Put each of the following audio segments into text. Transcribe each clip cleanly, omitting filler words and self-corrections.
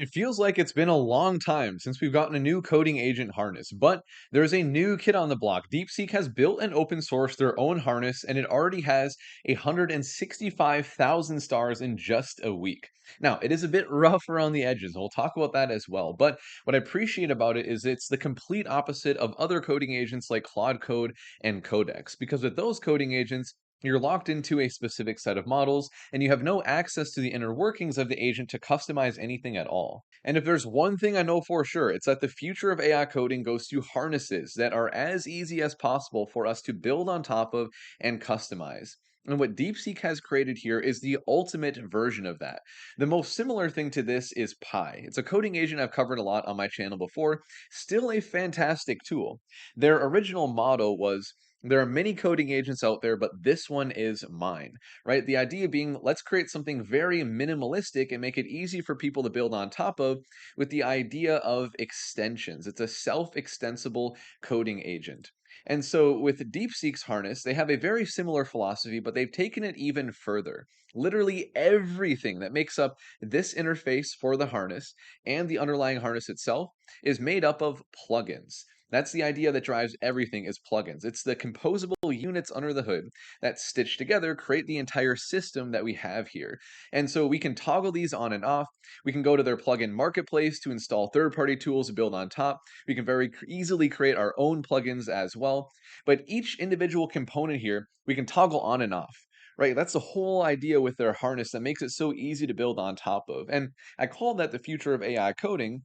It feels like it's been a long time since we've gotten a new coding agent harness, but there's a new kid on the block. DeepSeek has built and open sourced their own harness, and it already has 165,000 stars in just a week. Now, it is a bit rough around the edges, and we'll talk about that as well. But what I appreciate about it is it's the complete opposite of other coding agents like Claude Code and Codex, because with those coding agents, you're locked into a specific set of models, and you have no access to the inner workings of the agent to customize anything at all. And if there's one thing I know for sure, it's that the future of AI coding goes to harnesses that are as easy as possible for us to build on top of and customize. And what DeepSeek has created here is the ultimate version of that. The most similar thing to this is Pi. It's a coding agent I've covered a lot on my channel before, still a fantastic tool. Their original motto was, there are many coding agents out there, but this one is mine, right? The idea being, let's create something very minimalistic and make it easy for people to build on top of with the idea of extensions. It's a self-extensible coding agent. And so with DeepSeek's harness, they have a very similar philosophy, but they've taken it even further. Literally everything that makes up this interface for the harness and the underlying harness itself is made up of plugins. That's the idea that drives everything is plugins. It's the composable units under the hood that stitched together create the entire system that we have here. And so we can toggle these on and off. We can go to their plugin marketplace to install third-party tools to build on top. We can very easily create our own plugins as well. But each individual component here, we can toggle on and off. Right, that's the whole idea with their harness that makes it so easy to build on top of. And I call that the future of AI coding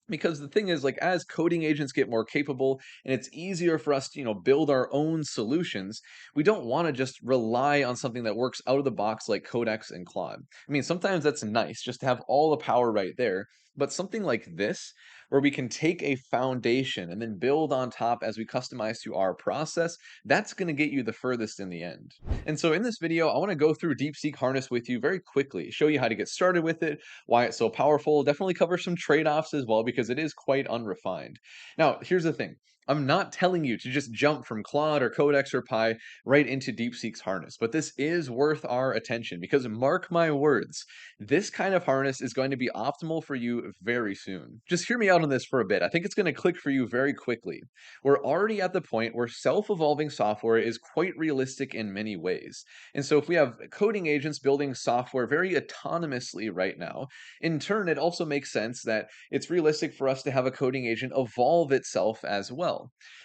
because the thing is, like, as coding agents get more capable and it's easier for us to, build our own solutions, we don't want to just rely on something that works out of the box like Codex and Claude. I mean, sometimes that's nice just to have all the power right there, but something like this, where we can take a foundation and then build on top as we customize to our process, that's going to get you the furthest in the end. And so in this video, I want to go through DeepSeek Harness with you very quickly, show you how to get started with it, why it's so powerful. Definitely cover some trade-offs as well because it is quite unrefined. Now, here's the thing. I'm not telling you to just jump from Claude or Codex or Pi right into DeepSeek's harness, but this is worth our attention because mark my words, this kind of harness is going to be optimal for you very soon. Just hear me out on this for a bit. I think it's going to click for you very quickly. We're already at the point where self-evolving software is quite realistic in many ways. And so if we have coding agents building software very autonomously right now, in turn, it also makes sense that it's realistic for us to have a coding agent evolve itself as well.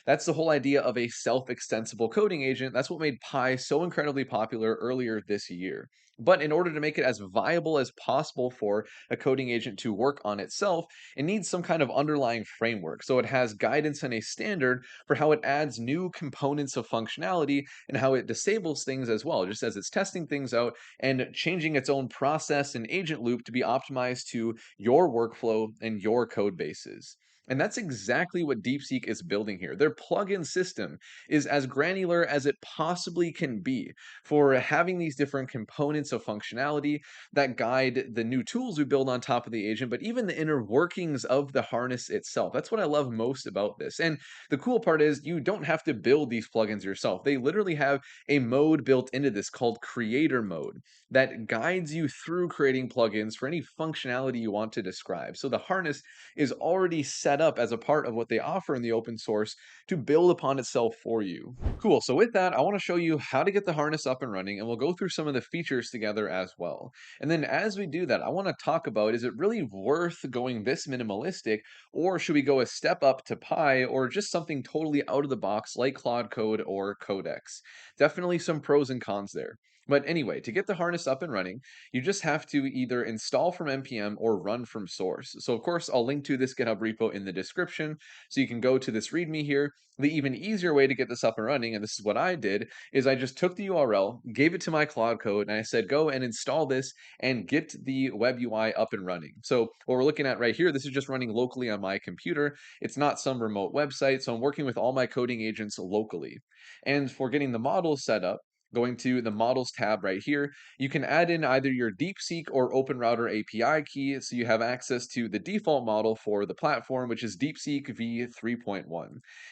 That's the whole idea of a self-extensible coding agent. That's what made Pi so incredibly popular earlier this year. But in order to make it as viable as possible for a coding agent to work on itself, it needs some kind of underlying framework. So it has guidance and a standard for how it adds new components of functionality and how it disables things as well, just as it's testing things out and changing its own process and agent loop to be optimized to your workflow and your code bases. And that's exactly what DeepSeek is building here. Their plugin system is as granular as it possibly can be for having these different components of functionality that guide the new tools we build on top of the agent, but even the inner workings of the harness itself. That's what I love most about this. And the cool part is you don't have to build these plugins yourself. They literally have a mode built into this called creator mode that guides you through creating plugins for any functionality you want to describe. So the harness is already set up as a part of what they offer in the open source to build upon itself for you. Cool. So with that, I want to show you how to get the harness up and running, and we'll go through some of the features together as well. And then as we do that, I want to talk about, is it really worth going this minimalistic, or should we go a step up to Pi, or just something totally out of the box like Claude Code or Codex? Definitely some pros and cons there. But anyway, to get the harness up and running, you just have to either install from npm or run from source. So of course, I'll link to this GitHub repo in the description, so you can go to this README here. The even easier way to get this up and running, and this is what I did, is I just took the URL, gave it to my Claude Code, and I said, go and install this and get the web UI up and running. So what we're looking at right here, this is just running locally on my computer. It's not some remote website, so I'm working with all my coding agents locally. And for getting the models set up, Going to the Models tab right here, you can add in either your DeepSeek or OpenRouter API key, so you have access to the default model for the platform, which is DeepSeek v3.1.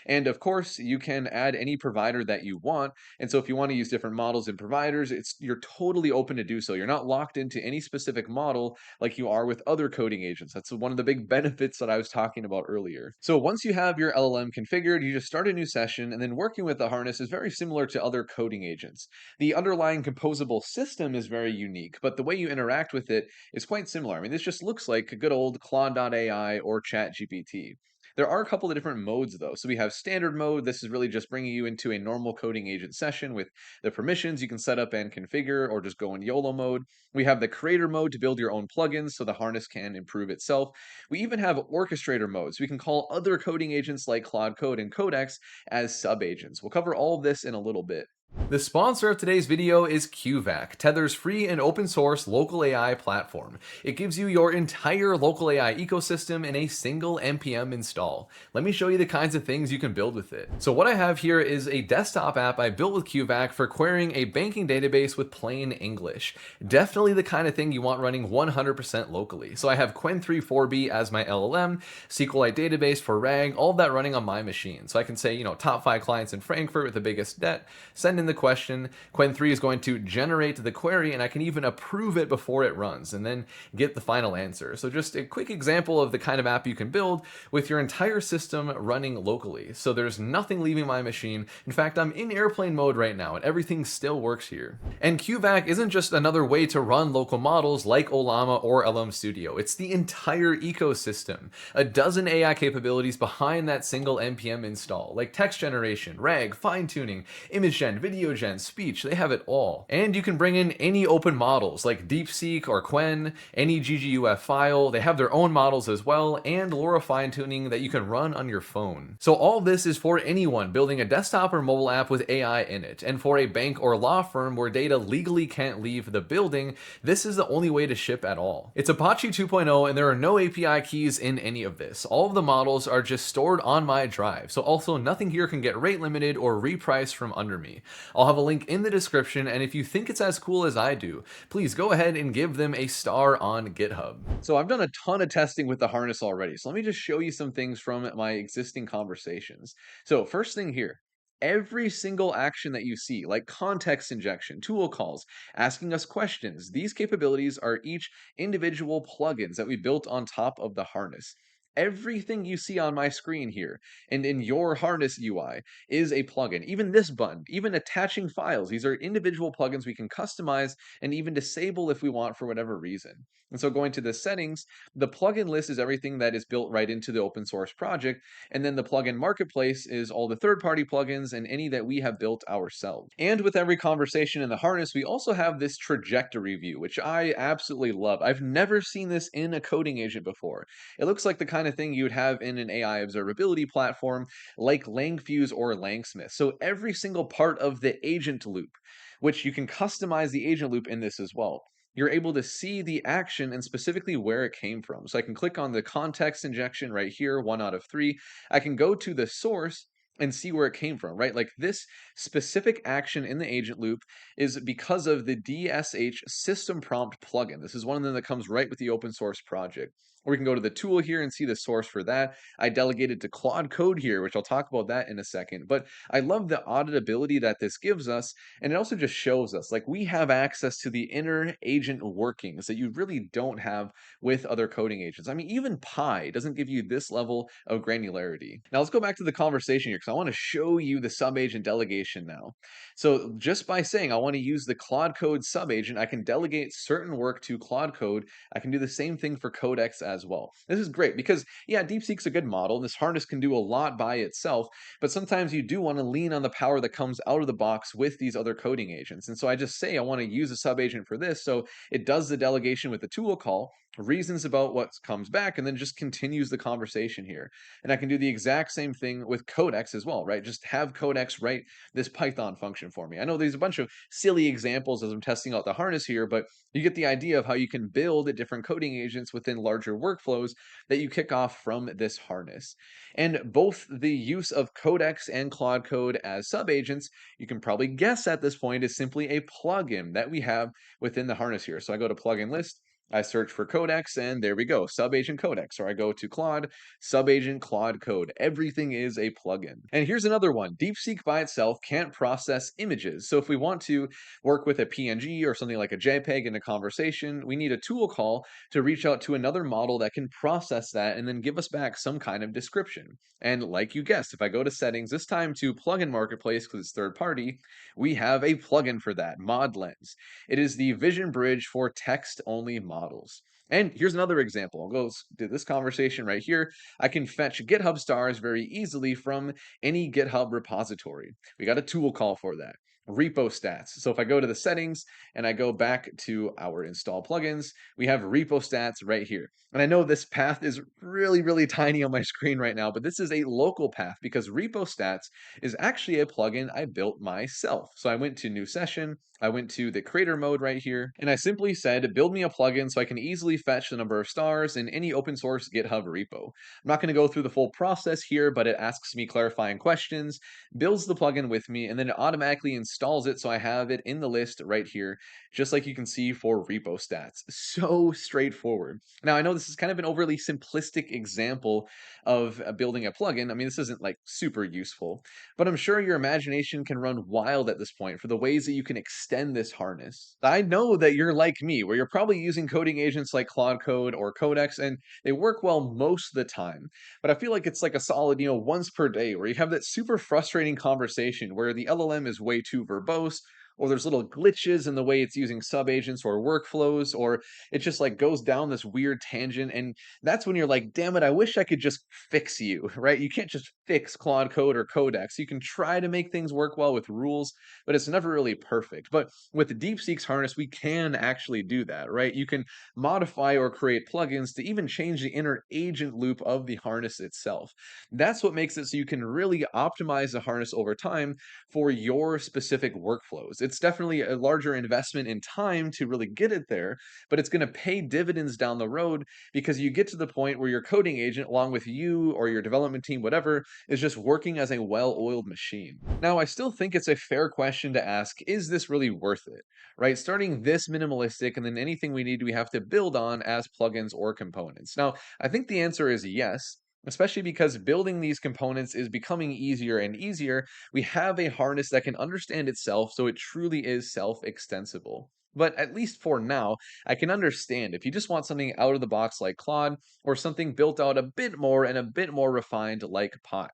And of course, you can add any provider that you want. And so if you want to use different models and providers, you're totally open to do so. You're not locked into any specific model like you are with other coding agents. That's one of the big benefits that I was talking about earlier. So once you have your LLM configured, you just start a new session, and then working with the harness is very similar to other coding agents. The underlying composable system is very unique, but the way you interact with it is quite similar. I mean, this just looks like a good old Claude.ai or ChatGPT. There are a couple of different modes though. So we have standard mode. This is really just bringing you into a normal coding agent session with the permissions you can set up and configure, or just go in YOLO mode. We have the creator mode to build your own plugins so the harness can improve itself. We even have orchestrator mode, so we can call other coding agents like Claude Code and Codex as subagents. We'll cover all of this in a little bit. The sponsor of today's video is QVAC, Tether's free and open source local AI platform. It gives you your entire local AI ecosystem in a single NPM install. Let me show you the kinds of things you can build with it. So what I have here is a desktop app I built with QVAC for querying a banking database with plain English. Definitely the kind of thing you want running 100% locally. So I have Qwen3 as my LLM, SQLite database for RAG, all of that running on my machine. So I can say, top 5 clients in Frankfurt with the biggest debt, send in the question. Qwen3 is going to generate the query, and I can even approve it before it runs and then get the final answer. So just a quick example of the kind of app you can build with your entire system running locally. So there's nothing leaving my machine. In fact, I'm in airplane mode right now and everything still works here. And QVAC isn't just another way to run local models like Ollama or LM Studio. It's the entire ecosystem. A dozen AI capabilities behind that single NPM install, like text generation, RAG, fine-tuning, image gen, video gen, speech, they have it all. And you can bring in any open models like DeepSeek or Qwen, any GGUF file, they have their own models as well, and LoRa fine-tuning that you can run on your phone. So all this is for anyone building a desktop or mobile app with AI in it, and for a bank or law firm where data legally can't leave the building, this is the only way to ship at all. It's Apache 2.0 and there are no API keys in any of this. All of the models are just stored on my drive, so also nothing here can get rate limited or repriced from under me. I'll have a link in the description, and if you think it's as cool as I do, please go ahead and give them a star on GitHub. So I've done a ton of testing with the harness already, so let me just show you some things from my existing conversations. So first thing here, every single action that you see, like context injection, tool calls, asking us questions, these capabilities are each individual plugins that we built on top of the harness. Everything you see on my screen here and in your harness UI is a plugin. Even this button, even attaching files, these are individual plugins we can customize and even disable if we want for whatever reason. And so going to the settings, the plugin list is everything that is built right into the open source project. And then the plugin marketplace is all the third-party plugins and any that we have built ourselves. And with every conversation in the harness, we also have this trajectory view, which I absolutely love. I've never seen this in a coding agent before. It looks like the kind of thing you'd have in an AI observability platform like LangFuse or Langsmith. So every single part of the agent loop, which you can customize the agent loop in this as well, you're able to see the action and specifically where it came from. So I can click on the context injection right here, 1 out of 3. I can go to the source and see where it came from, right? Like this specific action in the agent loop is because of the DSH system prompt plugin. This is one of them that comes right with the open source project. Or we can go to the tool here and see the source for that. I delegated to Claude Code here, which I'll talk about that in a second. But I love the auditability that this gives us. And it also just shows us like we have access to the inner agent workings that you really don't have with other coding agents. I mean, even Pi doesn't give you this level of granularity. Now let's go back to the conversation here because I want to show you the subagent delegation now. So just by saying I want to use the Claude Code subagent, I can delegate certain work to Claude Code. I can do the same thing for Codex as well. This is great because, yeah, DeepSeek's a good model, and this harness can do a lot by itself, but sometimes you do want to lean on the power that comes out of the box with these other coding agents. And so I just say I want to use a subagent for this, so it does the delegation with the tool call, reasons about what comes back, and then just continues the conversation here. And I can do the exact same thing with Codex as well, right? Just have Codex write this Python function for me. I know there's a bunch of silly examples as I'm testing out the harness here, but you get the idea of how you can build different coding agents within larger workflows that you kick off from this harness. And both the use of Codex and Claude Code as subagents, you can probably guess at this point, is simply a plugin that we have within the harness here. So I go to plugin list, I search for Codex, and there we go, Subagent Codex. Or I go to Claude, Subagent Claude Code. Everything is a plugin. And here's another one. DeepSeek by itself can't process images. So if we want to work with a PNG or something like a JPEG in a conversation, we need a tool call to reach out to another model that can process that and then give us back some kind of description. And like you guessed, if I go to settings, this time to plugin marketplace because it's third party, we have a plugin for that, ModLens. It is the vision bridge for text-only models. And here's another example. I'll go to this conversation right here. I can fetch GitHub stars very easily from any GitHub repository. We got a tool call for that. Repo stats. So if I go to the settings and I go back to our install plugins, we have repo stats right here. And I know this path is really, really tiny on my screen right now, but this is a local path because repo stats is actually a plugin I built myself. So I went to new session, I went to the creator mode right here, and I simply said, build me a plugin so I can easily fetch the number of stars in any open source GitHub repo. I'm not going to go through the full process here, but it asks me clarifying questions, builds the plugin with me, and then it automatically installs it so I have it in the list right here, just like you can see for repo stats. So straightforward. Now, I know this is kind of an overly simplistic example of building a plugin. I mean, this isn't like super useful, but I'm sure your imagination can run wild at this point for the ways that you can extend this harness. I know that you're like me, where you're probably using coding agents like Claude Code or Codex, and they work well most of the time. But I feel like it's like a solid, once per day where you have that super frustrating conversation where the LLM is way too verbose, or there's little glitches in the way it's using subagents or workflows, or it just like goes down this weird tangent. And that's when you're like, damn it, I wish I could just fix you, right? You can't just fix Claude Code or Codex. You can try to make things work well with rules, but it's never really perfect. But with DeepSeek's harness, we can actually do that, right? You can modify or create plugins to even change the inner agent loop of the harness itself. That's what makes it so you can really optimize the harness over time for your specific workflows. It's definitely a larger investment in time to really get it there, but it's going to pay dividends down the road because you get to the point where your coding agent, along with you or your development team, whatever, is just working as a well oiled machine. Now, I still think it's a fair question to ask, is this really worth it? Right? Starting this minimalistic and then anything we need, we have to build on as plugins or components. Now, I think the answer is yes. Especially because building these components is becoming easier and easier. We have a harness that can understand itself, so it truly is self-extensible. But at least for now, I can understand if you just want something out of the box like Claude, or something built out a bit more and a bit more refined like Pi.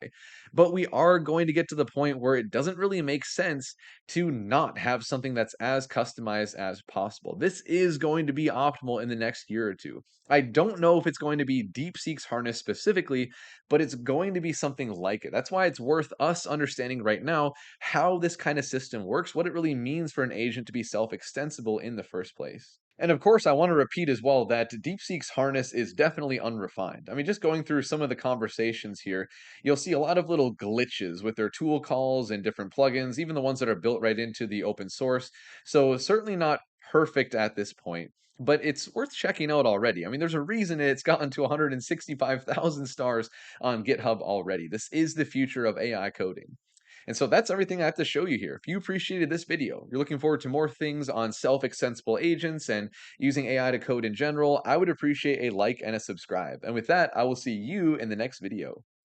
But we are going to get to the point where it doesn't really make sense to not have something that's as customized as possible. This is going to be optimal in the next year or two. I don't know if it's going to be DeepSeek's harness specifically, but it's going to be something like it. That's why it's worth us understanding right now how this kind of system works, what it really means for an agent to be self-extensible in the first place. And of course, I want to repeat as well that DeepSeek's harness is definitely unrefined. I mean, just going through some of the conversations here, you'll see a lot of little glitches with their tool calls and different plugins, even the ones that are built right into the open source. So certainly not perfect at this point, but it's worth checking out already. I mean, there's a reason it's gotten to 165,000 stars on GitHub already. This is the future of AI coding. And so that's everything I have to show you here. If you appreciated this video, you're looking forward to more things on self-extensible agents and using AI to code in general, I would appreciate a like and a subscribe. And with that, I will see you in the next video.